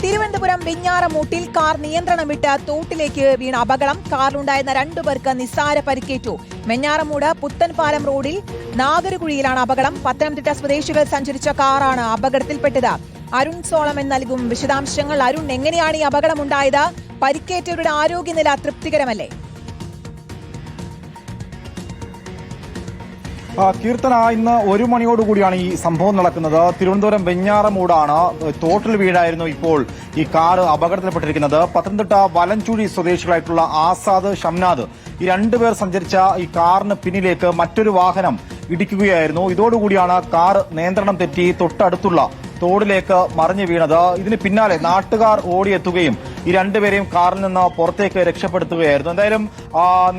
Thiruvananthapuram വെഞ്ഞാറമൂട്ടിൽ car നിയന്ത്രണം വിട്ട് തോട്ടിലേക്ക് വീണ അപകടം. കാറിലുണ്ടായിരുന്ന 2 പേർക്ക് നിസ്സാര പരിക്കേറ്റു. വെഞ്ഞാറമൂട് പുത്തൻപാലം റോഡിൽ നാഗരകുഴിയിലാണ് അപകടം. പത്തനംതിട്ട സ്വദേശികൾ സഞ്ചരിച്ച കാറാണ് അപകടത്തിൽപ്പെട്ടത്. അരുൺ സോളമൻ നൽകും വിശദാംശങ്ങൾ. അരുൺ, എങ്ങനെയാണ് ഈ അപകടമുണ്ടായത്? പരിക്കേറ്റവരുടെ ആരോഗ്യനില തൃപ്തികരമല്ലേ? കീർത്തന, ഇന്ന് 1 മണിയോടുകൂടിയാണ് ഈ സംഭവം നടക്കുന്നത്. തിരുവനന്തപുരം വെഞ്ഞാറമൂടാണ്. തോട്ടിൽ വീഴായിരുന്നു ഇപ്പോൾ ഈ കാർ അപകടത്തിൽപ്പെട്ടിരിക്കുന്നത്. പത്തനംതിട്ട വലഞ്ചുഴി സ്വദേശികളായിട്ടുള്ള ആസാദ്, ഷംനാദ്, ഈ 2 പേർ സഞ്ചരിച്ച ഈ കാറിന് പിന്നിലേക്ക് മറ്റൊരു വാഹനം ഇടിക്കുകയായിരുന്നു. ഇതോടുകൂടിയാണ് കാർ നിയന്ത്രണം തെറ്റി തൊട്ടടുത്തുള്ള തോടിലേക്ക് മറിഞ്ഞു വീണത്. ഇതിന് പിന്നാലെ നാട്ടുകാർ ഓടിയെത്തുകയും ഈ 2 പേരെയും കാറിൽ നിന്ന് പുറത്തേക്ക് രക്ഷപ്പെടുത്തുകയായിരുന്നു. എന്തായാലും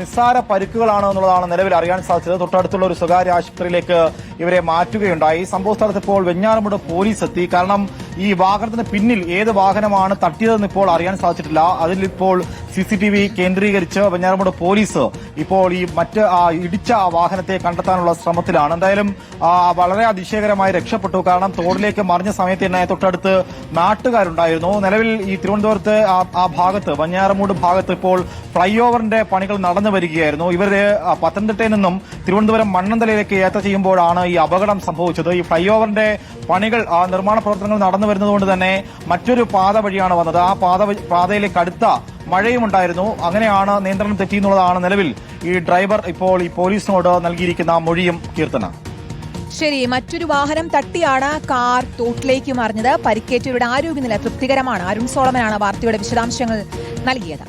നിസ്സാര പരിക്കുകളാണ് എന്നുള്ളതാണ് നിലവിൽ അറിയാൻ സാധിച്ചത്. തൊട്ടടുത്തുള്ള ഒരു സ്വകാര്യ ആശുപത്രിയിലേക്ക് ഇവരെ മാറ്റുകയുണ്ടായി. സംഭവ സ്ഥലത്ത് ഇപ്പോൾ വെഞ്ഞാറമൂട് പോലീസ് എത്തി. കാരണം ഈ വാഹനത്തിന് പിന്നിൽ ഏത് വാഹനമാണ് തട്ടിയതെന്ന് ഇപ്പോൾ അറിയാൻ സാധിച്ചിട്ടില്ല. അതിലിപ്പോൾ CCTV കേന്ദ്രീകരിച്ച് വെഞ്ഞാറമൂട് പോലീസ് ഇപ്പോൾ ഈ ഇടിച്ച വാഹനത്തെ കണ്ടെത്താനുള്ള ശ്രമത്തിലാണ്. എന്തായാലും വളരെ അതിശയകരമായി രക്ഷപ്പെട്ടു. കാരണം തോടിലേക്ക് മറിഞ്ഞ സമയത്ത് തന്നെ തൊട്ടടുത്ത് നാട്ടുകാരുണ്ടായിരുന്നു. നിലവിൽ ഈ തിരുവനന്തപുരത്ത് ആ ഭാഗത്ത്, വെഞ്ഞാറമൂട് ഭാഗത്ത് ഇപ്പോൾ ഫ്ളൈ ഓവറിന്റെ പണികൾ നടന്നു വരികയായിരുന്നു. ഇവര് പത്തനംതിട്ടയിൽ നിന്നും തിരുവനന്തപുരം മണ്ണന്തലയിലേക്ക് യാത്ര ചെയ്യുമ്പോഴാണ് ഈ അപകടം സംഭവിച്ചത്. ഈ ഫ്ളൈ ഓവറിന്റെ പണികൾ, നിർമ്മാണ പ്രവർത്തനങ്ങൾ നടന്നു വരുന്നതുകൊണ്ട് തന്നെ മറ്റൊരു പാത വഴിയാണ് വന്നത്. ആ പാതയിലേക്ക് അടുത്ത മഴയുമുണ്ടായിരുന്നു. അങ്ങനെയാണ് നിയന്ത്രണം തെറ്റിയെന്നുള്ളതാണ് നിലവിൽ ഈ ഡ്രൈവർ ഇപ്പോൾ ഈ പോലീസിനോട് നൽകിയിരിക്കുന്ന മൊഴിയും. കീർത്തന, ശരി, മറ്റൊരു വാഹനം തട്ടിയാണ് കാർ തോട്ടിലേക്ക് മറിഞ്ഞത്. പരിക്കേറ്റവരുടെ ആരോഗ്യനില തൃപ്തികരമാണ്. അരുൺ സോളമനാണ് വാർത്തയുടെ വിശദാംശങ്ങൾ നൽകിയത്.